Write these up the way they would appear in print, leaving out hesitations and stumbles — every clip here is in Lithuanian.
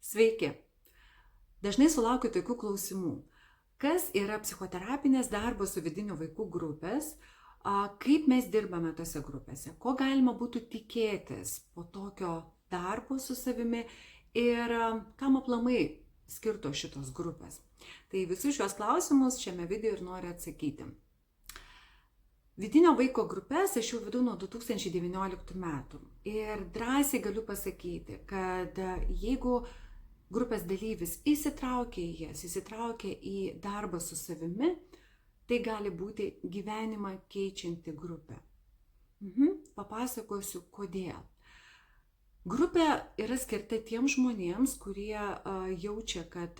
Sveiki! Dažnai sulaukiu tokių klausimų. Kas yra psichoterapinės darbo su vidiniu vaiku grupės? Kaip mes dirbame tose grupėse? Ko galima būtų tikėtis po tokio darbo su savimi ir kam aplamai skirtos šitos grupės? Tai visus šios klausimus šiame video ir noriu atsakyti. Vidinio vaiko grupės aš jau vedu nuo 2019 metų ir drąsiai galiu pasakyti, kad jeigu grupės dalyvis įsitraukia į jas, įsitraukia į darbą su savimi, tai gali būti gyvenimą keičianti grupė. Papasakosiu, kodėl. Grupė yra skirta tiems žmonėms, kurie jaučia, kad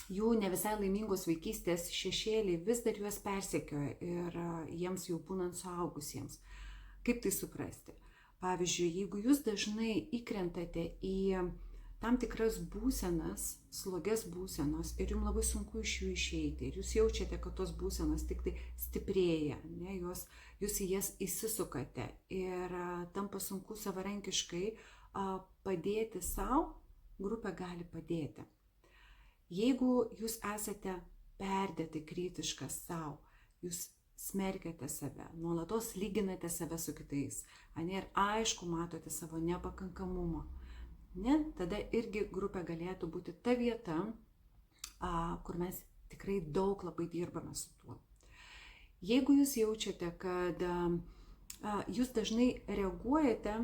jų ne visai laimingos vaikystės šešėliai vis dar juos persekioja ir jiems jau būnant suaugusiems. Kaip tai suprasti? Pavyzdžiui, jeigu jūs dažnai įkrentate į tam tikras būsenas, slogias būsenos ir jums labai sunku iš jų išeiti ir jūs jaučiate, kad tos būsenos tik tai stiprėja, jūs į jas įsisukate ir tampa sunku savarankiškai padėti savo, grupė gali padėti. Jeigu jūs esate perdėtai kritiškas savo, jūs smerkiate save, nuolatos lyginate save su kitais, ir aišku matote savo nepakankamumą, tada irgi grupė galėtų būti ta vieta, kur mes tikrai daug labai dirbame su tuo. Jeigu jūs jaučiate, kad jūs dažnai reaguojate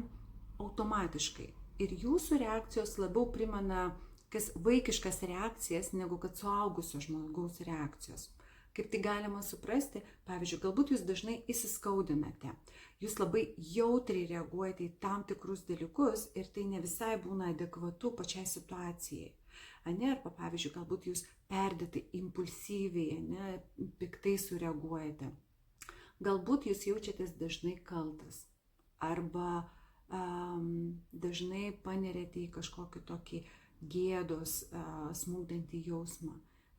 automatiškai ir jūsų reakcijos labiau primena vaikiškas reakcijas, negu kad suaugusio žmogaus reakcijos. Kaip tai galima suprasti? Pavyzdžiui, galbūt jūs dažnai įsiskaudinate, jūs labai jautriai reaguojate į tam tikrus dalykus ir tai ne visai būna adekvatu pačiai situacijai. Arba, pavyzdžiui, galbūt jūs perdėtai impulsyviai, piktai sureaguojate. Galbūt jūs jaučiatės dažnai kaltas arba dažnai panerėte į kažkokį tokį gėdos, smūgdantį jausmą.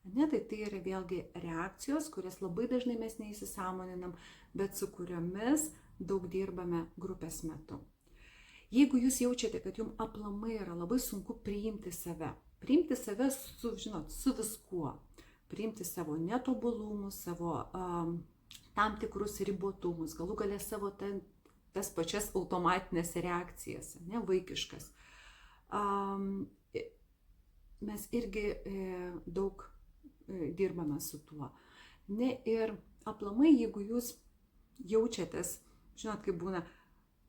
Tai yra vėlgi reakcijos, kurias labai dažnai mes neįsisąmoninam, bet su kuriomis daug dirbame grupės metu. Jeigu jūs jaučiate, kad jums aplamai yra labai sunku priimti save su viskuo, priimti savo netobulumus, savo tam tikrus ribotumus, galų gale savo tas pačias automatinės reakcijas, vaikiškas. Mes irgi daug dirbame su tuo. Ir aplamai, jeigu jūs jaučiatės, žinot, kaip būna,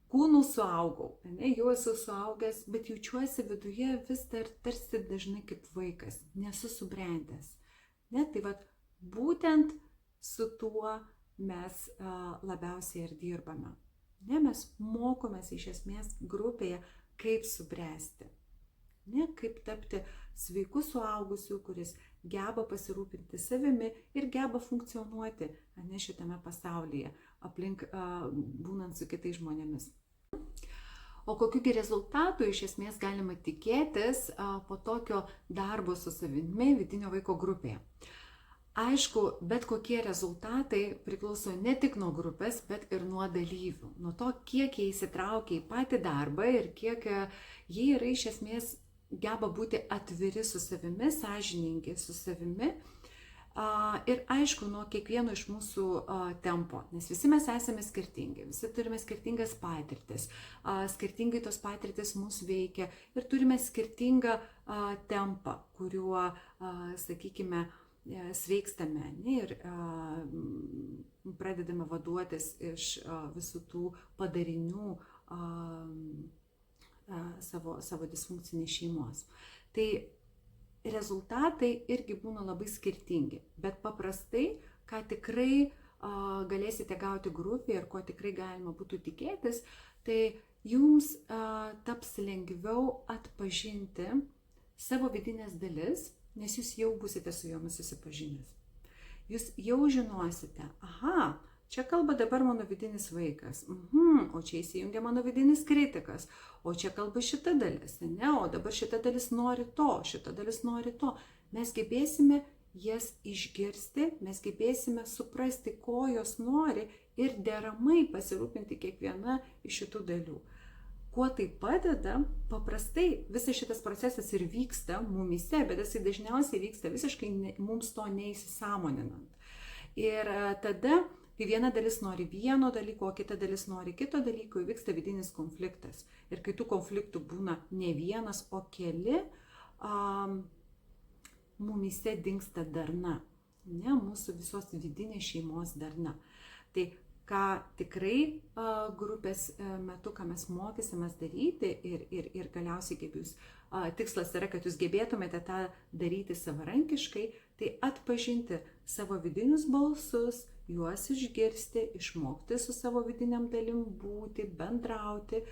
kūnų suaugau, jau esu suaugęs, bet jaučiuosi viduje vis dar tarsi dažnai kaip vaikas, nesu subrendęs. Tai būtent su tuo mes labiausiai ir dirbame. Mes mokomės iš esmės grupėje, kaip subręsti. Kaip tapti sveiku suaugusiu, kuris geba pasirūpinti savimi ir geba funkcionuoti šitame pasaulyje, aplink būnant su kitais žmonėmis. O kokių rezultatų iš esmės galima tikėtis po tokio darbo su savimi vidinio vaiko grupėje? Aišku, bet kokie rezultatai priklauso ne tik nuo grupės, bet ir nuo dalyvių. Nuo to, kiek jie įsitraukia į patį darbą ir kiek jie yra iš esmės geba būti atviri su savimi, sąžiningi su savimi. Ir aišku, nuo kiekvieno iš mūsų tempo, nes visi mes esame skirtingi, visi turime skirtingas patirtis, skirtingai tos patirtis mus veikia ir turime skirtingą tempą, kuriuo, sakykime, sveikstame ir pradedame vaduotis iš visų tų padarinių savo disfunkcinės šeimos. Tai rezultatai irgi būna labai skirtingi, bet paprastai, ką tikrai galėsite gauti grupėje ir ko tikrai galima būtų tikėtis, tai jums taps lengviau atpažinti savo vidinės dalis, nes jūs jau būsite su jomis susipažinęs. Jūs jau žinosite, čia kalba dabar mano vidinis vaikas, o čia įsijungia mano vidinis kritikas, o čia kalba šita dalis, o dabar šita dalis nori to, šita dalis nori to. Mes gebėsime jas išgirsti, mes gebėsime suprasti, ko jos nori ir deramai pasirūpinti kiekviena iš šitų dalių. kuo tai padeda, paprastai visas šitas procesas ir vyksta mumyse, bet jisai dažniausiai vyksta visiškai mums to neįsisąmoninant. Ir tada, kai viena dalis nori vieno dalyko, o kita dalis nori kito dalyko, vyksta vidinis konfliktas. Ir kai tų konfliktų būna ne vienas, o keli, mumyse dingsta darna, ne, mūsų visos vidinės šeimos darna. Tai ką tikrai grupės metu, ką mes mokysimės daryti ir galiausiai kaip jūs, tikslas yra, kad jūs gebėtumėte tą daryti savarankiškai, tai atpažinti savo vidinius balsus, juos išgirsti, išmokti su savo vidiniam dalim būti, bendrauti,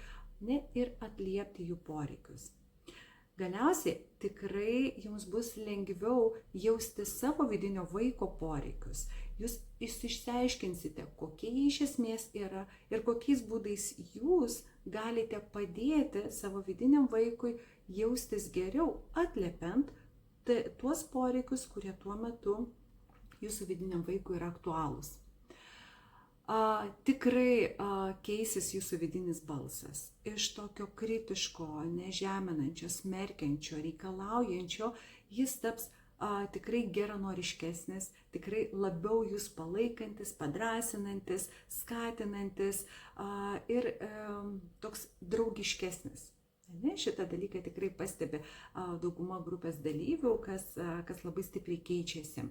ne, ir atliepti jų poreikius. Galiausiai tikrai jums bus lengviau jausti savo vidinio vaiko poreikius. Jūs išsiaiškinsite, kokie jie iš esmės yra ir kokiais būdais jūs galite padėti savo vidiniam vaikui jaustis geriau, atliepiant tuos poreikius, kurie tuo metu jūsų vidiniam vaikui yra aktualūs. Tikrai keisis jūsų vidinis balsas. Iš tokio kritiško, nežeminančio, smerkiančio, reikalaujančio, jis taps tikrai geranoriškesnis, tikrai labiau jūs palaikantis, padrasinantis, skatinantis ir toks draugiškesnis. Ne, šitą dalyką tikrai pastebi dauguma grupės dalyvių, kas labai stipriai keičiasi.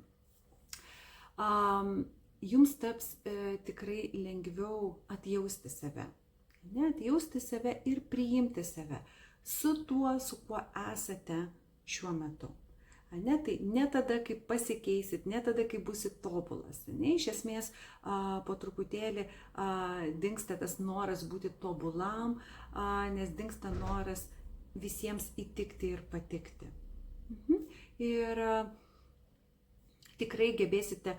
Jums taps tikrai lengviau atjausti save. Ne, atjausti save ir priimti save su tuo, su kuo esate šiuo metu. Ne, tai ne tada, kai pasikeisit, ne tada, kai būsit tobulas. Ne, iš esmės po truputėlį dingsta tas noras būti tobulam, nes dingsta noras visiems įtikti ir patikti. Ir tikrai gebėsite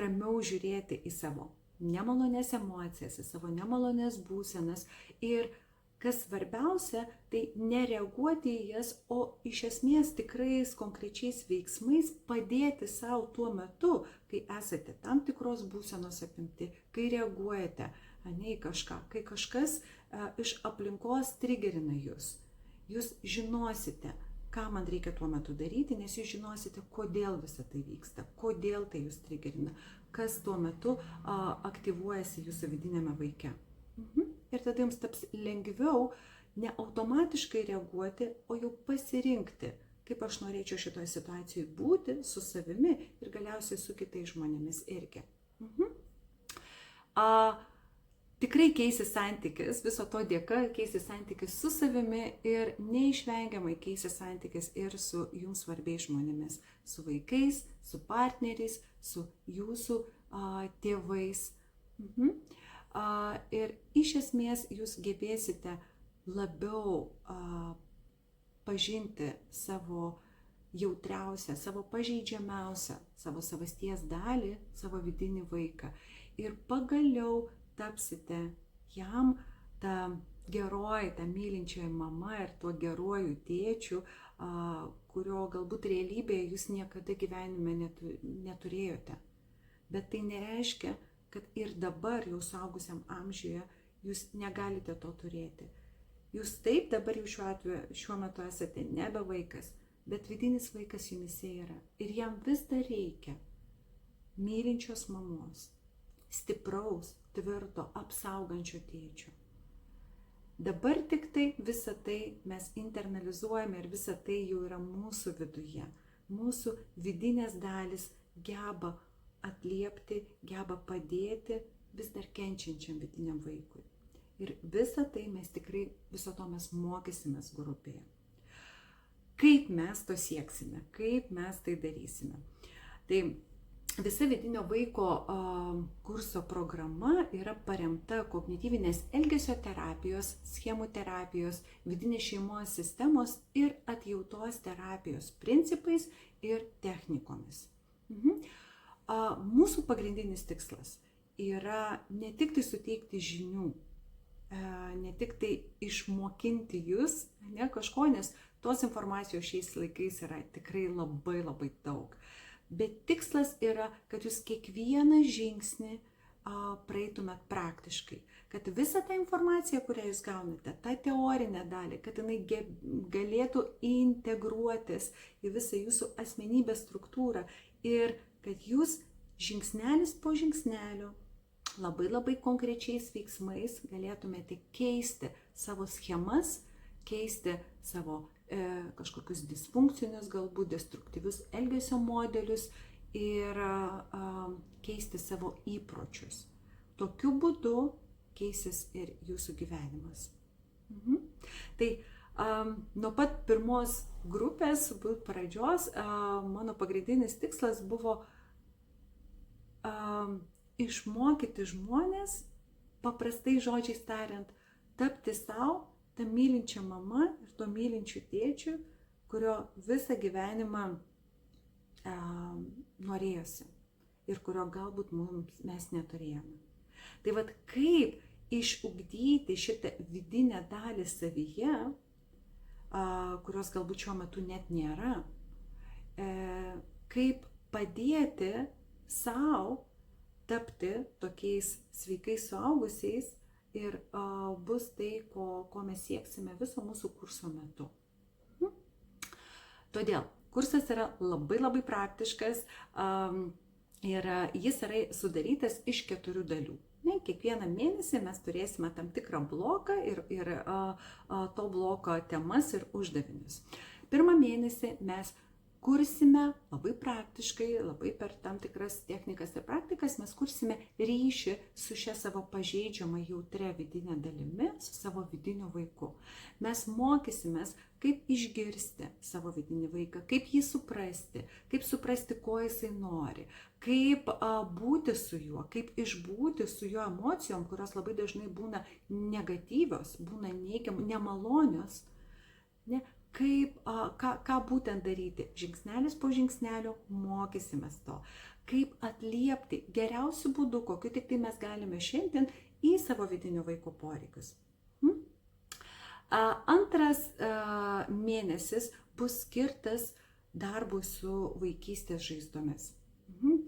ramiau žiūrėti į savo nemalonės emocijas, į savo nemalonės būsenas ir, kas svarbiausia, tai nereaguoti į jas, o iš esmės tikrais konkrečiais veiksmais padėti savo tuo metu, kai esate tam tikros būsenos apimti, kai reaguojate į kažką, kai kažkas iš aplinkos trigerina jūs. Jūs žinosite, ką man reikia tuo metu daryti, nes jūs žinosite, kodėl visa tai vyksta, kodėl tai jūs trigerina, kas tuo metu aktyvuojasi jūsų vidinėme vaike. Ir tada jums taps lengviau ne automatiškai reaguoti, o jau pasirinkti, kaip aš norėčiau šitoje situacijoje būti su savimi ir galiausiai su kitais žmonėmis irgi. Tikrai keisis santykis, viso to dėka keisis santykis su savimi ir neišvengiamai keisis santykis ir su jums svarbiais žmonėmis, su vaikais, su partneriais, su jūsų tėvais. Ir iš esmės jūs gebėsite labiau pažinti savo jautriausią, savo pažeidžiamiausią, savo savasties dalį, savo vidinį vaiką. Ir pagaliau tapsite jam ta geroji, ta mylinčioji mama ir tuo geruoju tėčiu, kurio galbūt realybėje jūs niekada gyvenime neturėjote. Bet tai nereiškia, kad ir dabar jau suaugusiam amžiuje jūs negalite to turėti. Jūs taip dabar jau šiuo metu esate nebe vaikas, bet vidinis vaikas jumise yra. Ir jam vis dar reikia mylinčios mamos, stipraus, tvirto, apsaugančio tėčio. Dabar tik tai visą tai mes internalizuojame ir visą tai jau yra mūsų viduje. Mūsų vidinės dalis geba atliepti, geba padėti vis dar kenčiančiam vidiniam vaikui. Ir visą tai mes tikrai, viso to mes mokysimės grupėje. Kaip mes to sieksime, kaip mes tai darysime. Tai visa vidinio vaiko kurso programa yra paremta kognityvinės elgesio terapijos, schemų terapijos, vidinės šeimos sistemos ir atjautos terapijos principais ir technikomis. Mūsų pagrindinis tikslas yra ne tik tai suteikti žinių, ne tik tai išmokinti jūs kažko, nes tos informacijos šiais laikais yra tikrai labai labai daug. Bet tikslas yra, kad jūs kiekvieną žingsnį praeitumėt praktiškai. Kad visą tą informaciją, kurią jūs gaunate, tą teorinę dalį, kad jinai galėtų integruotis į visą jūsų asmenybės struktūrą ir kad jūs žingsnelis po žingsnelio labai konkrečiais veiksmais galėtumėte keisti savo schemas, keisti savo kažkokius disfunkcinius, galbūt destruktyvius elgesio modelius ir keisti savo įpročius. Tokiu būdu keisis ir jūsų gyvenimas. Tai nuo pat pirmos grupės pradžios mano pagrindinis tikslas buvo išmokyti žmones, paprastai žodžiais tariant, tapti savo tą mylinčią mamą ir to mylinčių tėčių, kurio visą gyvenimą norėjosi ir kurio galbūt mes neturėjome. Tai vat kaip išugdyti šitą vidinę dalį savyje, kurios galbūt šiuo metu net nėra, kaip padėti savo tapti tokiais sveikais suaugusiais ir bus tai, ko mes sieksime viso mūsų kurso metu. Todėl kursas yra labai praktiškas ir jis yra sudarytas iš 4 dalių. Kiekvieną mėnesį mes turėsime tam tikrą bloką ir to bloko temas ir uždavinius. Pirmą mėnesį mes kursime labai praktiškai, labai per tam tikras technikas ir praktikas, mes kursime ryšį su šia savo pažeidžiama jautria vidinė dalimi, su savo vidiniu vaiku. Mes mokysimės, kaip išgirsti savo vidinį vaiką, kaip jį suprasti, ko jisai nori, kaip būti su juo, kaip išbūti su jo emocijom, kurios labai dažnai būna negatyvios, būna neigiamos, nemalonios. Ką būtent daryti. Žingsnelis po žingsnelio mokysimės to. Kaip atliepti geriausiu būdu, kokiu tik tai mes galime šiandien į savo vidinio vaiko poreikius. Antras mėnesis bus skirtas darbui su vaikystės žaizdomis.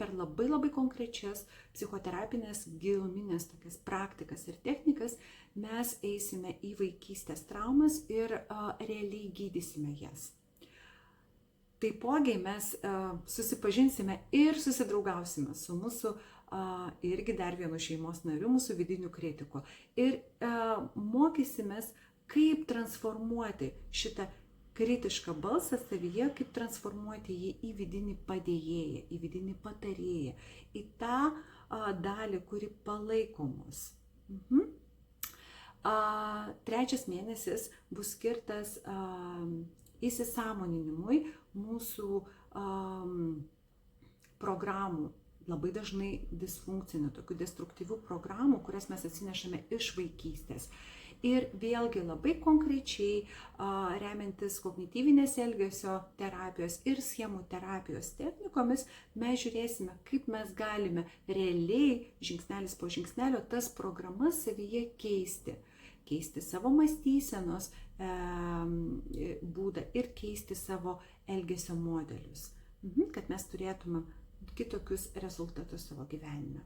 Per labai konkrečias psichoterapinės giluminės tokias praktikas ir technikas mes eisime į vaikystės traumas ir realiai gydysime jas. Taipogi mes susipažinsime ir susidraugausime su mūsų irgi dar vienu šeimos nariu, mūsų vidiniu kritiku. Ir mokysimės, kaip transformuoti šitą kritišką balsą savyje, kaip transformuoti jį į vidinį padėjėją, į vidinį patarėją, į tą dalį, kuri palaiko mus. Trečias mėnesis bus skirtas įsisąmoninimui mūsų programų, labai dažnai disfunkcinių, tokių destruktyvių programų, kurias mes atsinešame iš vaikystės. Ir vėlgi labai konkrečiai, remiantis kognityvinės elgesio terapijos ir schemų terapijos technikomis, mes žiūrėsime, kaip mes galime realiai, žingsnelis po žingsnelio, tas programas savyje keisti. Keisti savo mąstysenos būdą ir keisti savo elgesio modelius, kad mes turėtume kitokius rezultatus savo gyvenime.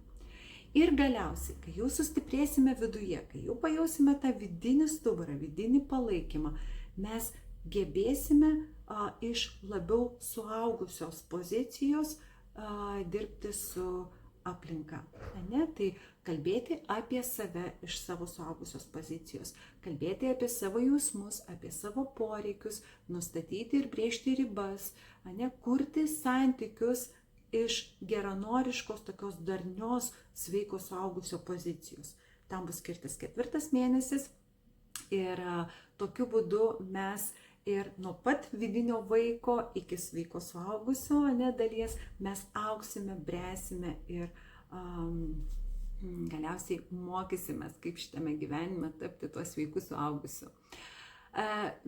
Ir galiausiai, kai jau sustiprėsime viduje, kai jau pajausime tą vidinį stuburą, vidinį palaikymą, mes gebėsime iš labiau suaugusios pozicijos dirbti su aplinka. Tai kalbėti apie save iš savo suaugusios pozicijos, kalbėti apie savo jausmus, apie savo poreikius, nustatyti ir brėžti ribas, kurti santykius iš geranoriškos, tokios darnios, sveiko suaugusio pozicijos. Tam bus skirtas 4 mėnesis ir tokiu būdu mes ir nuo pat vidinio vaiko iki sveiko suaugusio dalies mes augsime, bręsime ir galiausiai mokysimės, kaip šitame gyvenime tapti tuo sveiku suaugusiu.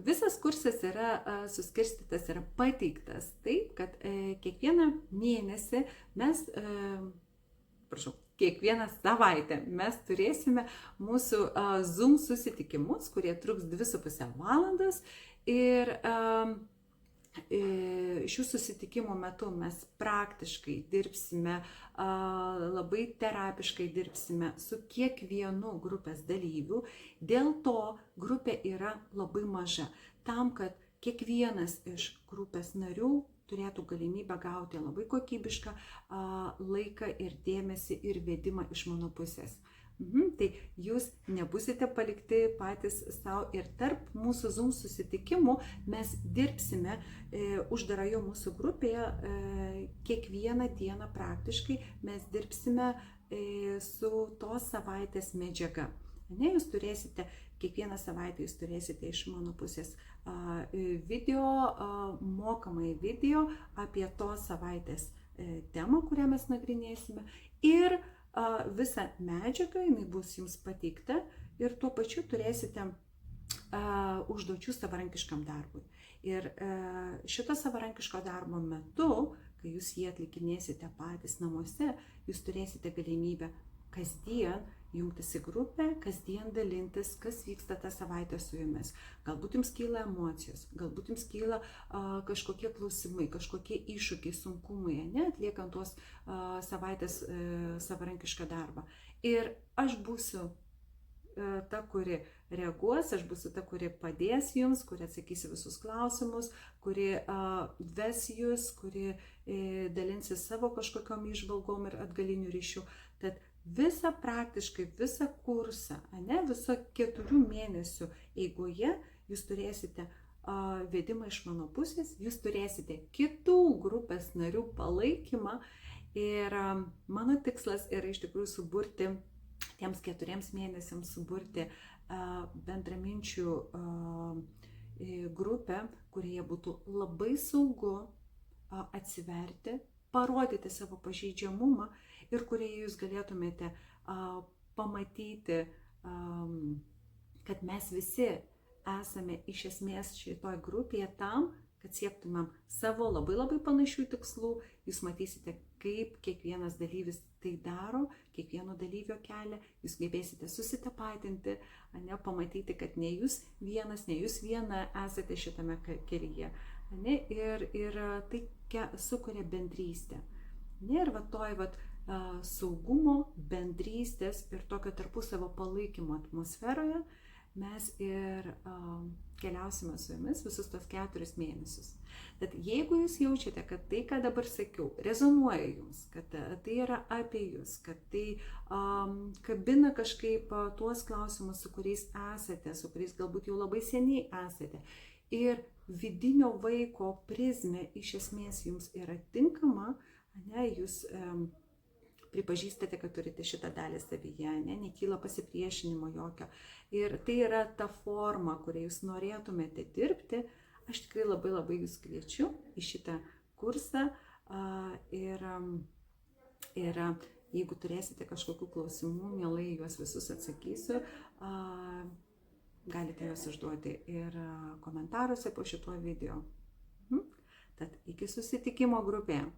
Visas kursas yra suskirstytas, yra pateiktas taip, kad kiekvieną mėnesį mes, kiekvieną savaitę mes turėsime mūsų Zoom susitikimus, kurie truks 2,5 valandos ir šių susitikimų metu mes praktiškai dirbsime, labai terapiškai dirbsime su kiekvienu grupės dalyviu. Dėl to grupė yra labai maža, tam, kad kiekvienas iš grupės narių turėtų galimybę gauti labai kokybišką laiką ir dėmesį ir vedimą iš mano pusės. Tai jūs nebusite palikti patys savo ir tarp mūsų Zoom susitikimų mes dirbsime uždaroje mūsų grupėje kiekvieną dieną praktiškai mes dirbsime su tos savaitės medžiaga. Jūs turėsite, kiekvieną savaitę jūs turėsite iš mano pusės video, mokamai video apie tos savaitės temą, kurią mes nagrinėsime ir visą medžiagą, jinai bus jums pateikta ir tuo pačiu turėsite užduočių savarankiškam darbui. Ir šito savarankiško darbo metu, kai jūs jį atlikinėsite patys namuose, jūs turėsite galimybę kasdien jungtis į grupę, kasdien dalintis, kas vyksta tą savaitę su jumis. Galbūt jums kyla emocijos, galbūt jums kyla kažkokie klausimai, kažkokie iššūkiai, sunkumai, atliekant tuos savaitės savarankišką darbą. Ir aš būsiu ta, kuri reaguos, aš būsiu ta, kuri padės jums, kuri atsakysi visus klausimus, kuri ves jūs, kuri dalinsis savo kažkokiom įžvalgom ir atgalinių ryšių. Tad praktiškai visą kursą, viso 4 mėnesių eigoje jūs turėsite vedimą iš mano pusės, jūs turėsite kitų grupės narių palaikymą ir mano tikslas yra iš tikrųjų suburti, tiems 4 mėnesiams suburti bendraminčių grupę, kurioje būtų labai saugu atsiverti, parodyti savo pažeidžiamumą ir kurioje jūs galėtumėte pamatyti, kad mes visi esame iš esmės šitoj grupėje tam, kad siektumėm savo labai panašių tikslų. Jūs matysite, kaip kiekvienas dalyvis tai daro, kiekvieno dalyvio kelią, jūs gebėsite susitapatinti, pamatyti, kad ne jūs vienas, ne jūs viena esate šitame kelyje. Ir tai sukuria bendrystę. Ir saugumo, bendrystės ir tokio tarpusavio palaikymo atmosferoje mes ir keliausime su jumis visus tos 4 mėnesius. Tad jeigu jūs jaučiate, kad tai, ką dabar sakiau, rezonuoja jums, kad tai yra apie jūs, kad tai kabina kažkaip tuos klausimus, su kuriais esate, su kuriais galbūt jau labai seniai esate, ir vidinio vaiko prizmė iš esmės jums yra tinkama, jūs pripažįstate, kad turite šitą dalį savyje, nekyla pasipriešinimo jokio. Ir tai yra ta forma, kurią jūs norėtumėte dirbti. Aš tikrai labai jūs kviečiu į šitą kursą. Ir jeigu turėsite kažkokių klausimų, mielai juos visus atsakysiu. Galite juos užduoti ir komentaruose po šituo video. Tad iki susitikimo grupėje.